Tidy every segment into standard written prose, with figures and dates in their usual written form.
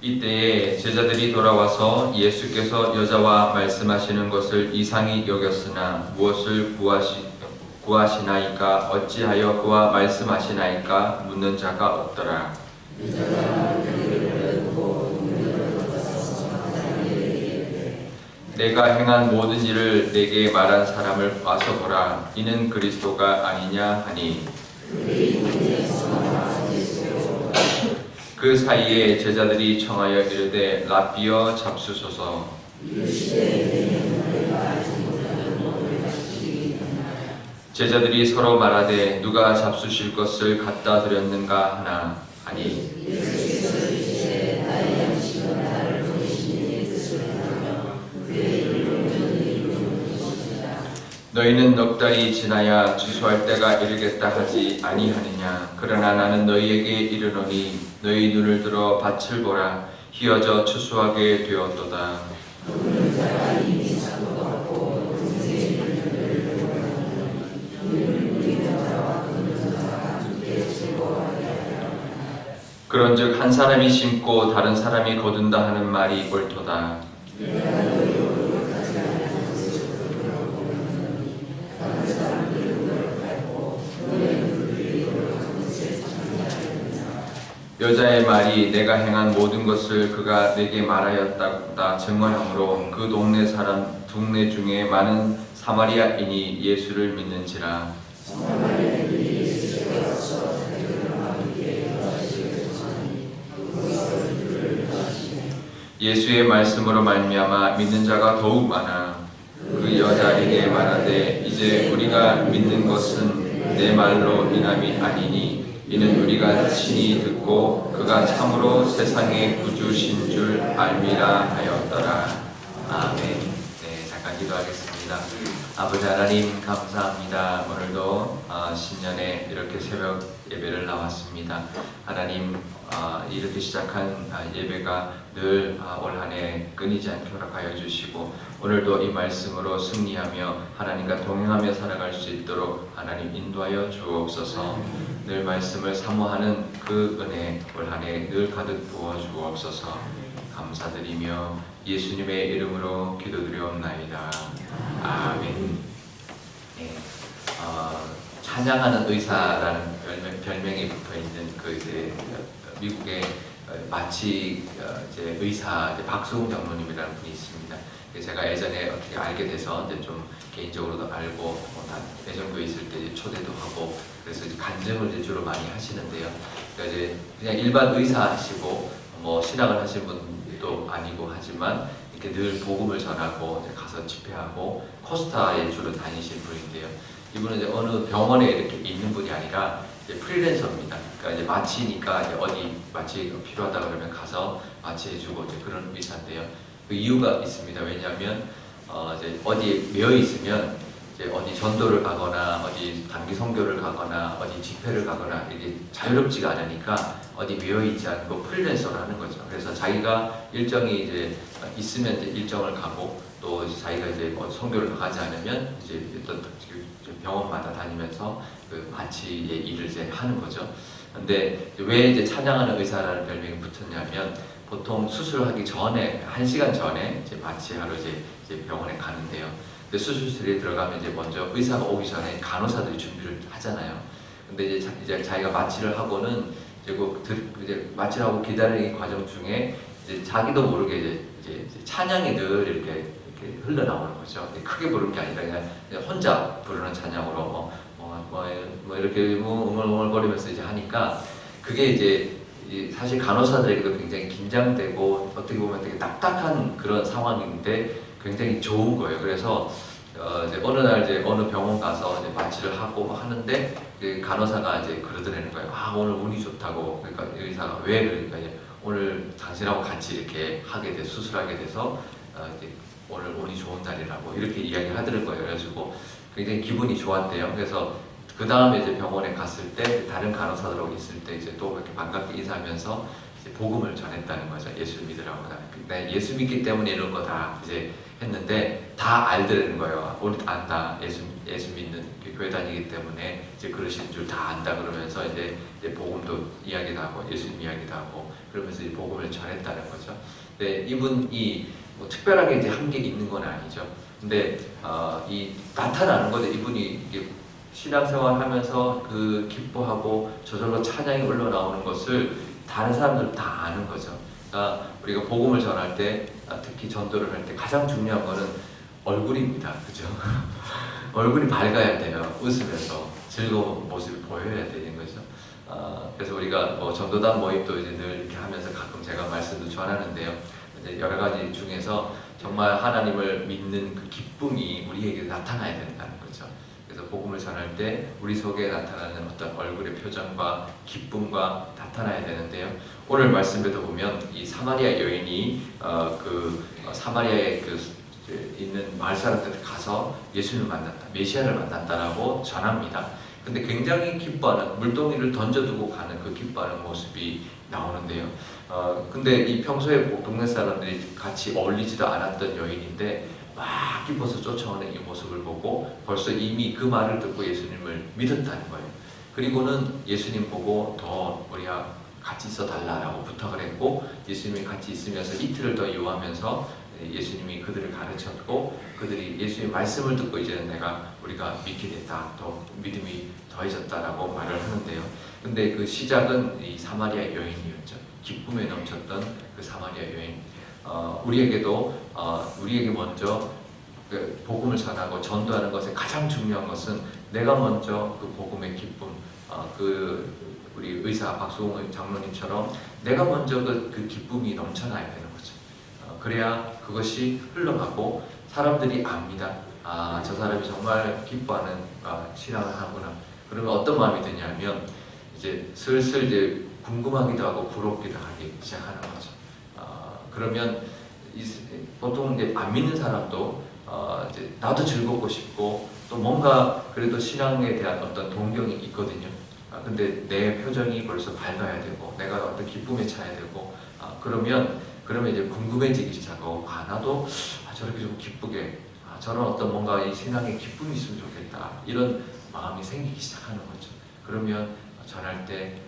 이때에 제자들이 돌아와서 예수께서 여자와 말씀하시는 것을 이상히 여겼으나 무엇을 구하시나이까 어찌하여 그와 말씀하시나이까 묻는 자가 없더라. 내가 행한 모든 일을 내게 말한 사람을 와서 보라. 이는 그리스도가 아니냐 하니 그 사이에 제자들이 청하여 이르되 라비어 잡수소서. 제자들이 서로 말하되 누가 잡수실 것을 갖다 드렸는가 하나 아니 너희는 넉 달이 지나야 추수할 때가 이르겠다 하지 아니하느냐. 그러나 나는 너희에게 이르노니 너희 눈을 들어 밭을 보라. 휘어져 추수하게 되었도다. 그런즉 한 사람이 심고 다른 사람이 거둔다 하는 말이 옳도다. 여자의 말이 내가 행한 모든 것을 그가 내게 말하였다 증언하므로 그 동네 중에 많은 사마리아인이 예수를 믿는지라. 예수의 말씀으로 말미암아 믿는 자가 더욱 많아. 그 여자에게 말하되 이제 우리가 믿는 것은 내 말로 인함이 아니니 이는 우리가 친히 듣고 그가 참으로 세상의 구주신 줄 알미라 하였더라. 아멘. 네, 잠깐 기도하겠습니다. 아버지 하나님 감사합니다. 오늘도 신년에 이렇게 새벽 예배를 나왔습니다. 하나님 이렇게 시작한 예배가 늘 올 한 해 끊이지 않게 허락하여 주시고 오늘도 이 말씀으로 승리하며 하나님과 동행하며 살아갈 수 있도록 하나님 인도하여 주옵소서. 늘 말씀을 사모하는 그 은혜 올 한 해 늘 가득 부어 주옵소서. 감사드리며 예수님의 이름으로 기도드리옵나이다. 아멘. 네, 찬양하는 의사라는 별명이 붙어있는 그 이제 미국의 마취 이제 의사 박수홍 장로님이라는 분이 있습니다. 제가 예전에 어떻게 알게 돼서 이제 좀 개인적으로도 알고 대전교에 있을 때 초대도 하고 그래서 이제 간증을 이제 주로 많이 하시는데요. 그러니까 이제 그냥 일반 의사시고 뭐 신학을 하신 분도 아니고 하지만 이렇게 늘 복음을 전하고 이제 가서 집회하고 코스타에 주로 다니신 분인데요. 이분은 이제 어느 병원에 이렇게 있는 분이 아니라 이제 프리랜서입니다. 그러니까 이제 마취니까 이제 어디 마취가 필요하다 그러면 가서 마취해주고 이제 그런 의사인데요. 그 이유가 있습니다. 왜냐하면 이제 어디 매여 있으면 이제 어디 전도를 가거나 어디 단기 선교를 가거나 어디 집회를 가거나 이게 자유롭지가 않으니까 어디 매여 있지 않고 프리랜서를 하는 거죠. 그래서 자기가 일정이 이제 있으면 이제 일정을 가고 또 자기가 이제 선교를 가지 않으면 이제 어떤 병원마다 다니면서 그 마취의 일을 이제 하는 거죠. 근데 왜 이제 찬양하는 의사라는 별명이 붙었냐면 보통 수술하기 전에 1시간 전에 이제 마취하러 이제 병원에 가는데요. 근데 수술실에 들어가면 이제 먼저 의사가 오기 전에 간호사들이 준비를 하잖아요. 근데 이제 자기가 마취를 하고는 이제 마취를 하고 기다리는 과정 중에 이제 자기도 모르게 이제 찬양이 늘 이렇게 흘러나오는 거죠. 크게 부르는 게 아니라 그냥 혼자 부르는 찬양으로 이렇게 웅얼웅얼거리면서 이제 하니까 그게 이제 사실 간호사들에게도 굉장히 긴장되고 어떻게 보면 되게 딱딱한 그런 상황인데 굉장히 좋은 거예요. 그래서 이제 어느 날 이제 어느 병원 가서 이제 마취를 하고 하는데 간호사가 이제 그러더라는 거예요. 아 오늘 운이 좋다고. 그러니까 의사가 왜 그러니까 이제 오늘 당신하고 같이 이렇게 수술하게 돼서 이제 오늘 운이 좋은 날이라고 이렇게 이야기를 하더는 거예요. 그래가지고 굉장히 기분이 좋았대요. 그래서 그 다음에 이제 병원에 갔을 때 다른 간호사들하고 있을 때 이제 또 이렇게 반갑게 인사하면서 이제 복음을 전했다는 거죠. 예수 믿으라고. 네, 예수 믿기 때문에 이런 거 다 이제 했는데 다 알더라는 거예요. 우리 안다. 예수 예수 믿는 교회 다니기 때문에 이제 그러신 줄 다 안다 그러면서 이제 복음도 이야기도 하고 예수님 이야기도 하고 그러면서 이 복음을 전했다는 거죠. 근데 이분이 뭐 특별하게 이제 한 게 있는 건 아니죠. 근데 이 나타나는 거죠. 이분이 이게 신앙생활 하면서 그 기뻐하고 저절로 찬양이 흘러나오는 것을 다른 사람들 다 아는 거죠. 그러니까 우리가 복음을 전할 때 특히 전도를 할 때 가장 중요한 거는 얼굴입니다. 그죠? 얼굴이 밝아야 돼요. 웃으면서 즐거운 모습을 보여야 되는 거죠. 그래서 우리가 뭐 전도단 모임도 이제 늘 이렇게 하면서 가끔 제가 말씀도 전하는데요. 이제 여러 가지 중에서 정말 하나님을 믿는 그 기쁨이 우리에게 나타나야 된다는 거죠. 그래서 복음을 전할 때 우리 속에 나타나는 어떤 얼굴의 표정과 기쁨과 나타나야 되는데요. 오늘 말씀에도 보면 이 사마리아 여인이 사마리아에 있는 마을 사람들한테 가서 예수님을 만났다, 메시아를 만났다라고 전합니다. 근데 굉장히 기뻐하는, 물동이를 던져두고 가는 그 기뻐하는 모습이 나오는데요. 근데 이 평소에 동네 사람들이 같이 어울리지도 않았던 여인인데 막 기뻐서 쫓아오는 이 모습을 보고 벌써 이미 그 말을 듣고 예수님을 믿었다는 거예요. 그리고는 예수님 보고 더 우리가 같이 있어 달라라고 부탁을 했고 예수님이 같이 있으면서 이틀을 더 이용하면서 예수님이 그들을 가르쳤고 그들이 예수님의 말씀을 듣고 이제는 우리가 믿게 됐다, 더 믿음이 더해졌다라고 말을 하는데요. 근데 그 시작은 이 사마리아 여인이었죠. 기쁨에 넘쳤던 그 사마리아 여인. 우리에게 먼저 그 복음을 전하고 전도하는 것에 가장 중요한 것은 내가 먼저 그 복음의 기쁨, 우리 의사 박수홍 장로님처럼 내가 먼저 그 기쁨이 넘쳐나야 되는 거죠. 그래야 그것이 흘러가고 사람들이 압니다. 저 사람이 정말 기뻐하는 신앙을 하구나. 그러면 어떤 마음이 드냐면 이제 슬슬 이제 궁금하기도 하고 부럽기도 하기 시작하는 거죠. 그러면 보통 이제 안 믿는 사람도 이제 나도 즐겁고 싶고 또 뭔가 그래도 신앙에 대한 어떤 동경이 있거든요. 근데 내 표정이 벌써 밝아야 되고 내가 어떤 기쁨에 차야 되고 그러면 이제 궁금해지기 시작하고 나도 저렇게 좀 기쁘게 저런 어떤 뭔가 이 신앙에 기쁨이 있으면 좋겠다 이런 마음이 생기기 시작하는 거죠. 그러면 전할 때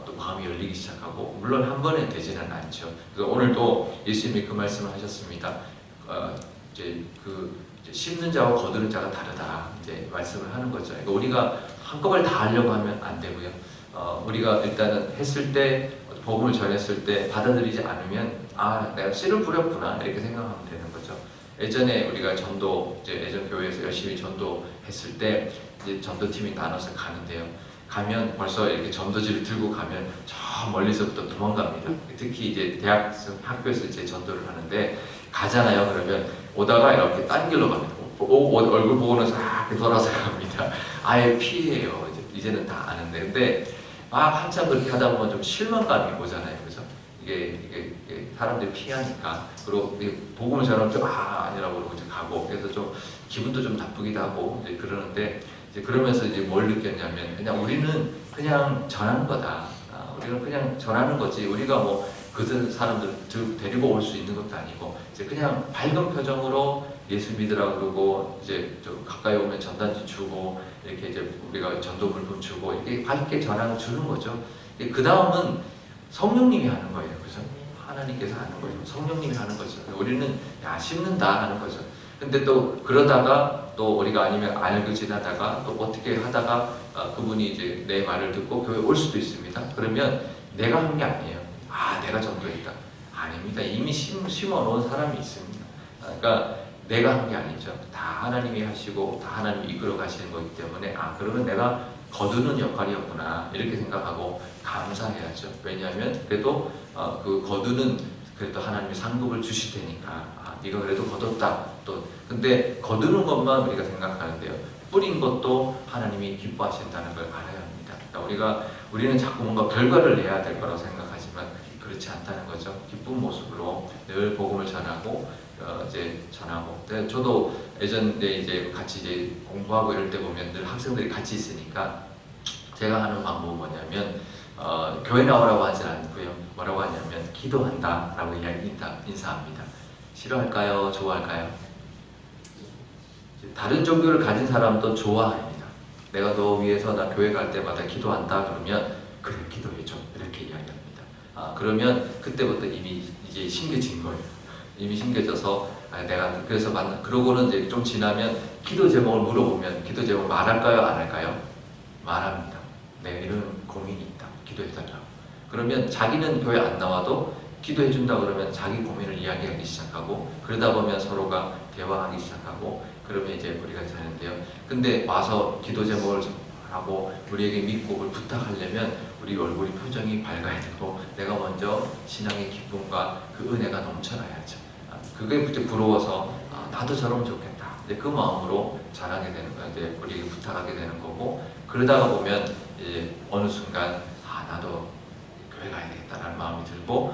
또 마음이 열리기 시작하고 물론 한 번에 되지는 않죠. 그래서 오늘도 예수님이 그 말씀을 하셨습니다. 이제 심는 자와 거두는 자가 다르다 이제 말씀을 하는 거죠. 그러니까 우리가 한꺼번에 다 하려고 하면 안 되고요. 우리가 일단은 했을 때 복음을 전했을 때 받아들이지 않으면 내가 씨를 뿌렸구나 이렇게 생각하면 되는 거죠. 예전에 우리가 예전 교회에서 열심히 전도했을 때 이제 전도팀이 나눠서 가는데요. 가면 벌써 이렇게 전도지를 들고 가면 저 멀리서부터 도망갑니다. 특히 이제 학교에서 이제 전도를 하는데 가잖아요. 그러면 오다가 이렇게 딴 길로 갑니다. 얼굴 보고는 싹 돌아서 갑니다. 아예 피해요. 이제는 다 아는데. 근데 막 한참 그렇게 하다 보면 좀 실망감이 오잖아요. 그죠? 이게 사람들이 피하니까. 그리고 복음을 전하면 좀 아니라고 그러고 이제 가고. 그래서 좀 기분도 좀 나쁘기도 하고 이제 그러는데 이제 그러면서 이제 뭘 느꼈냐면 그냥 우리는 그냥 전하는 거다. 우리는 그냥 전하는 거지. 우리가 뭐 그 사람들 데리고 올 수 있는 것도 아니고 이제 그냥 밝은 표정으로 예수 믿으라 그러고 이제 좀 가까이 오면 전단지 주고 이렇게 이제 우리가 전도 물품 주고 이렇게 밝게 주는 거죠. 그 다음은 성령님이 하는 거예요, 그죠? 하나님께서 하는 거죠. 성령님이 하는 거죠. 우리는 심는다 하는 거죠. 근데 또 그러다가 또 우리가 아니면 알고 지나다가 또 어떻게 하다가 그분이 이제 내 말을 듣고 교회에 올 수도 있습니다. 그러면 내가 한 게 아니에요. 내가 전도했다. 아닙니다. 이미 심어놓은 사람이 있습니다. 그러니까 내가 한 게 아니죠. 다 하나님이 하시고 다 하나님이 이끌어 가시는 거기 때문에 그러면 내가 거두는 역할이었구나 이렇게 생각하고 감사해야죠. 왜냐하면 그래도 그 거두는 그래도 하나님이 상급을 주실 테니까 네가 그래도 거뒀다. 또 근데 거두는 것만 우리가 생각하는데요. 뿌린 것도 하나님이 기뻐하신다는 걸 알아야 합니다. 그러니까 우리는 자꾸 뭔가 결과를 내야 될 거라고 생각하지만 그렇지 않다는 거죠. 기쁜 모습으로 늘 복음을 전하고 이제 전하고. 저도 예전에 이제 같이 이제 공부하고 이럴 때 보면 늘 학생들이 같이 있으니까 제가 하는 방법은 뭐냐면 교회 나오라고 하지 않고요. 뭐라고 하냐면 기도한다라고 인사합니다. 싫어할까요? 좋아할까요? 다른 종교를 가진 사람도 좋아합니다. 내가 너 위해서 나 교회 갈 때마다 기도한다 그러면 그래 기도해줘 이렇게 이야기합니다. 그러면 그때부터 이미 이제 심겨진 거예요. 이미 심겨져서 내가 그래서 그러고는 이제 좀 지나면 기도 제목을 물어보면 기도 제목 말할까요 안 할까요? 말합니다. 네, 이런 고민이 있다. 기도해달라고. 그러면 자기는 교회 안 나와도 기도해준다 그러면 자기 고민을 이야기하기 시작하고 그러다 보면 서로가 대화하기 시작하고 그러면 이제 우리가 되는데요. 근데 와서 기도 제목을 하고 우리에게 믿고를 부탁하려면 우리 얼굴이 표정이 밝아야 되고 내가 먼저 신앙의 기쁨과 그 은혜가 넘쳐나야죠. 그게 이제 부러워서 나도 저러면 좋겠다. 이제 그 마음으로 잘하게 되는 거예요. 이제 우리에게 부탁하게 되는 거고 그러다가 보면 이제 어느 순간 나도 교회 가야 되겠다라는 마음이 들고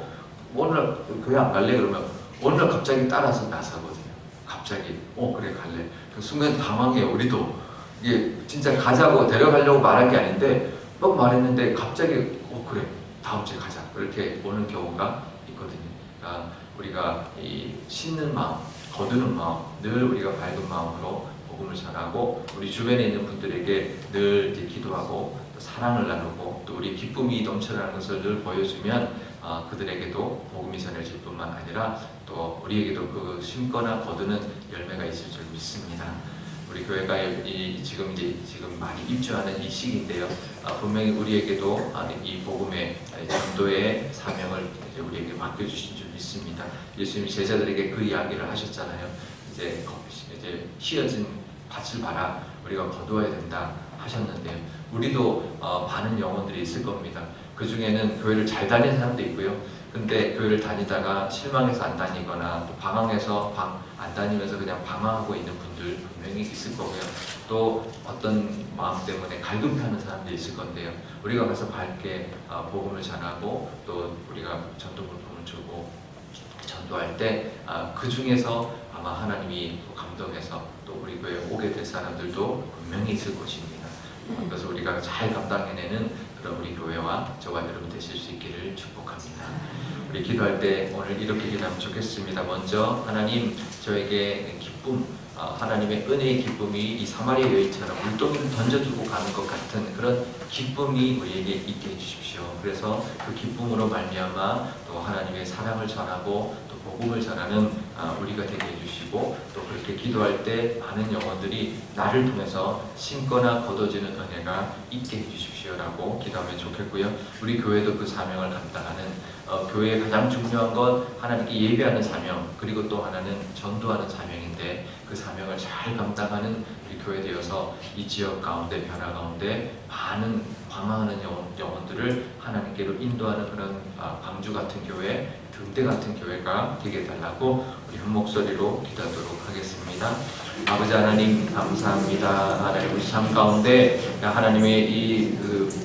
오늘 교회 안 갈래? 그러면 어느 날 갑자기 따라서 나서거든요. 갑자기 그래 갈래. 그 순간 당황해요. 우리도 이게 진짜 가자고 데려가려고 말한 게 아닌데 막 말했는데 갑자기 그래 다음 주에 가자 이렇게 오는 경우가 있거든요. 그러니까 우리가 이 씻는 마음, 거두는 마음, 늘 우리가 밝은 마음으로 복음을 전하고 우리 주변에 있는 분들에게 늘 이제 기도하고 또 사랑을 나누고 또 우리 기쁨이 넘쳐나는 것을 늘 보여주면 그들에게도 복음이 전해질 뿐만 아니라 또 우리에게도 그 심거나 거두는 열매가 있을 줄 믿습니다. 우리 교회가 지금 많이 입주하는 이 시기인데요. 분명히 우리에게도 이 복음의 전도의 사명을 우리에게 맡겨주신 줄 믿습니다. 예수님이 제자들에게 그 이야기를 하셨잖아요. 이제 휘어진 밭을 봐라. 우리가 거두어야 된다 하셨는데요. 우리도 많은 영혼들이 있을 겁니다. 그 중에는 교회를 잘 다니는 사람도 있고요. 근데 교회를 다니다가 실망해서 안 다니거나 또 방황해서 안 다니면서 그냥 방황하고 있는 분들 분명히 있을 거고요. 또 어떤 마음 때문에 갈급해하는 사람들이 있을 건데요. 우리가 가서 밝게 복음을 전하고 또 우리가 전도 물품을 주고 전도할 때 그 중에서 아마 하나님이 감동해서 또 우리 교회에 오게 될 사람들도 분명히 있을 것입니다. 그래서 우리가 잘 감당해내는 그런 우리 교회와 저와 여러분 되실 수 있기를 축복합니다. 우리 기도할 때 오늘 이렇게 기도하면 좋겠습니다. 먼저 하나님 저에게 기쁨, 하나님의 은혜의 기쁨이 이 사마리아 여인처럼 물동이를 던져두고 가는 것 같은 그런 기쁨이 우리에게 있게 해주십시오. 그래서 그 기쁨으로 말미암아 또 하나님의 사랑을 전하고 또 복음을 전하는 우리가 되게 해주시고 또 그렇게 기도할 때 많은 영혼들이 나를 통해서 심거나 거둬지는 은혜가 있게 해주십시오라고 기도하면 좋겠고요. 우리 교회도 그 사명을 감당하는 교회의 가장 중요한 건 하나님께 예배하는 사명 그리고 또 하나는 전도하는 사명인데 그 사명을 잘 감당하는 우리 교회 되어서 이 지역 가운데 변화 가운데 많은 방황하는 영혼들을 하나님께로 인도하는 그런 광주 같은 교회 등대 같은 교회가 되게 해달라고 우리 한 목소리로 기도하도록 하겠습니다. 아버지 하나님 감사합니다. 하나님 우리 삶 가운데 하나님의 이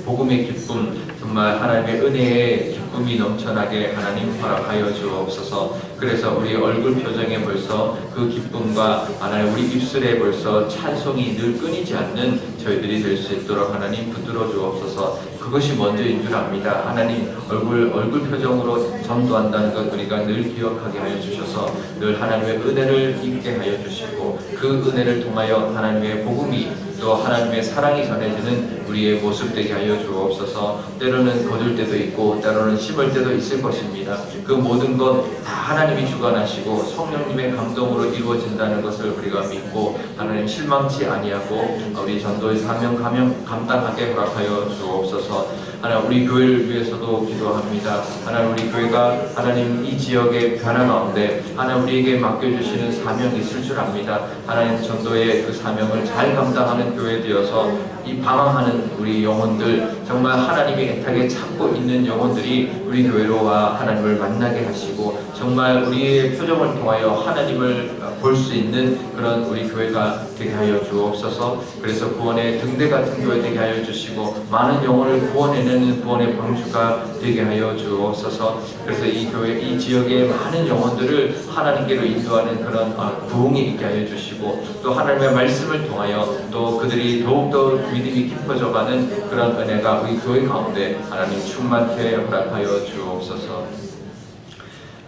복음의 기쁨 정말 하나님의 은혜의 기쁨이 넘쳐나게 하나님 허락하여 주옵소서. 그래서 우리 얼굴 표정에 벌써 그 기쁨과 하나님 우리 입술에 벌써 찬송이 늘 끊이지 않는 저희들이 될 수 있도록 하나님 붙들어 주옵소서. 그것이 먼저인 줄 압니다. 하나님 얼굴 표정으로 전도한다는 것 우리가 늘 기억하게 하여 주셔서 늘 하나님의 은혜를 입게 하여 주시고 그 은혜를 통하여 하나님의 복음이 또 하나님의 사랑이 전해지는 우리의 모습 되게 하여 주옵소서. 때로는 거둘 때도 있고 때로는 심을 때도 있을 것입니다. 그 모든 것 다 하나님이 주관하시고 성령님의 감동으로 이루어진다는 것을 우리가 믿고 하나님 실망치 아니하고 우리 전도의 사명 감당하게 허락하여 주옵소서. 하나님 우리 교회를 위해서도 기도합니다. 하나님 우리 교회가 하나님 이 지역의 변화 가운데 하나님 우리에게 맡겨주시는 사명이 있을 줄 압니다. 하나님 전도의 그 사명을 잘 감당하는 교회 되어서 이 방황하는 우리 영혼들 정말 하나님이 애타게 찾고 있는 영혼들이 우리 교회로 와 하나님을 만나게 하시고 정말 우리의 표정을 통하여 하나님을 볼 수 있는 그런 우리 교회가 되게 하여 주옵소서. 그래서 구원의 등대 같은 교회 되게 하여 주시고 많은 영혼을 구원해내는 구원의 방주가 되게 하여 주옵소서. 그래서 이 교회 이 지역의 많은 영혼들을 하나님께로 인도하는 그런 부흥이 있게 하여 주시고 또 하나님의 말씀을 통하여 또 그들이 더욱더 믿음이 깊어져가는 그런 은혜가 우리 교회 가운데 하나님 충만케 허락하여 주옵소서.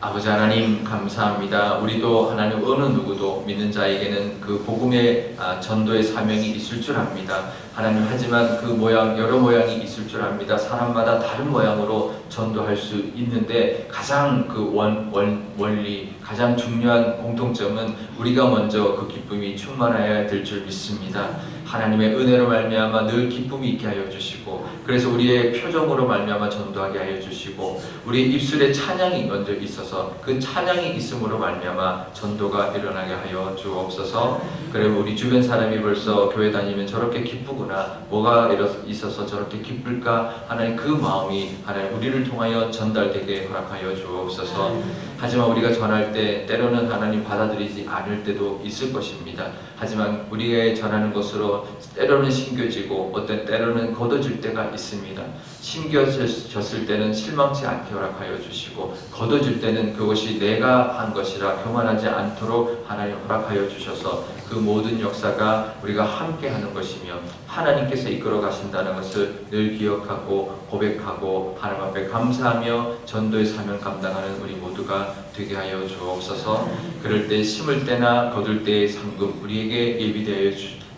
아버지 하나님 감사합니다. 우리도 하나님 어느 누구도 믿는 자에게는 그 복음의 전도의 사명이 있을 줄 압니다. 하나님 하지만 그 모양 여러 모양이 있을 줄 압니다. 사람마다 다른 모양으로 전도할 수 있는데 가장 그 원리 가장 중요한 공통점은 우리가 먼저 그 기쁨이 충만해야 될 줄 믿습니다. 하나님의 은혜로 말미암아 늘 기쁨이 있게 하여 주시고 그래서 우리의 표정으로 말미암아 전도하게 하여 주시고 우리 입술에 찬양이 먼저 있어서 그 찬양이 있음으로 말미암아 전도가 일어나게 하여 주옵소서. 그리고 우리 주변 사람이 벌써 교회 다니면 저렇게 기쁘구나 뭐가 있어서 저렇게 기쁠까 하나님 그 마음이 하나님 우리를 통하여 전달되게 허락하여 주옵소서. 하지만 우리가 전할 때 때로는 하나님 받아들이지 않을 때도 있을 것입니다. 하지만 우리가 전하는 것으로 때로는 심겨지고 어떤 때로는 거둬질 때가 있습니다. 심겨졌을 때는 실망치 않게 허락하여 주시고 거둬질 때는 그것이 내가 한 것이라 교만하지 않도록 하나님 허락하여 주셔서 그 모든 역사가 우리가 함께 하는 것이며 하나님께서 이끌어 가신다는 것을 늘 기억하고 고백하고 하나님 앞에 감사하며 전도의 사명 감당하는 우리 모두가 되게 하여 주옵소서. 그럴 때 심을 때나 거둘 때의 상급 우리에게 예비되어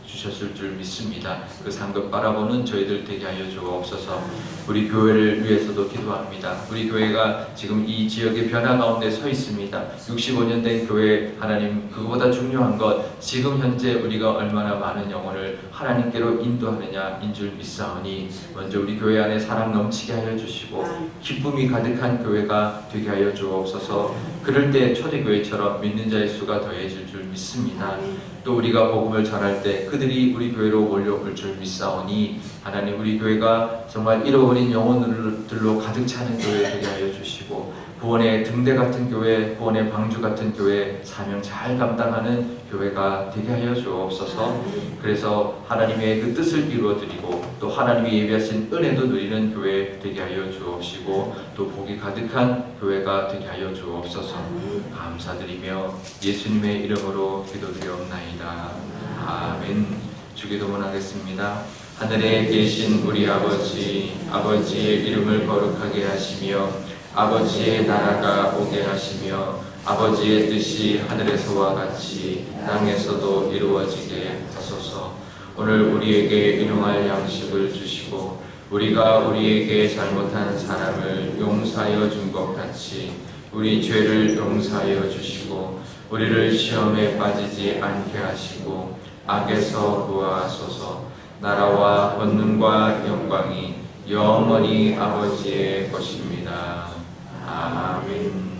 주셨을 줄 믿습니다. 그 상급 바라보는 저희들 되게 하여 주옵소서. 우리 교회를 위해서도 기도합니다. 우리 교회가 지금 이 지역의 변화 가운데 서 있습니다. 65년 된 교회 하나님 그거보다 중요한 것 지금 현재 우리가 얼마나 많은 영혼을 하나님께로 인도하느냐인 줄 믿사오니 먼저 우리 교회 안에 사랑 넘치게 하여 주시고 기쁨이 가득한 교회가 되게 하여 주옵소서. 그럴 때 초대교회처럼 믿는 자의 수가 더해질 줄 믿습니다. 또 우리가 복음을 전할 때 그들이 우리 교회로 몰려올 줄 믿사오니 하나님 우리 교회가 정말 잃어버린 영혼들로 가득 차는 교회 되게 하여 주시고 구원의 등대 같은 교회, 구원의 방주 같은 교회 사명 잘 감당하는 교회가 되게 하여 주옵소서. 그래서 하나님의 그 뜻을 이루어드리고 또 하나님이 예비하신 은혜도 누리는 교회 되게 하여 주옵시고 또 복이 가득한 교회가 되게 하여 주옵소서. 감사드리며 예수님의 이름으로 기도드리옵나이다. 아멘. 주기도문 하겠습니다. 하늘에 계신 우리 아버지, 아버지의 이름을 거룩하게 하시며 아버지의 나라가 오게 하시며 아버지의 뜻이 하늘에서와 같이 땅에서도 이루어지게 하소서. 오늘 우리에게 일용할 양식을 주시고 우리가 우리에게 잘못한 사람을 용서하여 준 것 같이 우리 죄를 용서하여 주시고 우리를 시험에 빠지지 않게 하시고 악에서 구하소서. 나라와 권능과 영광이 영원히 아버지의 것입니다. 아멘.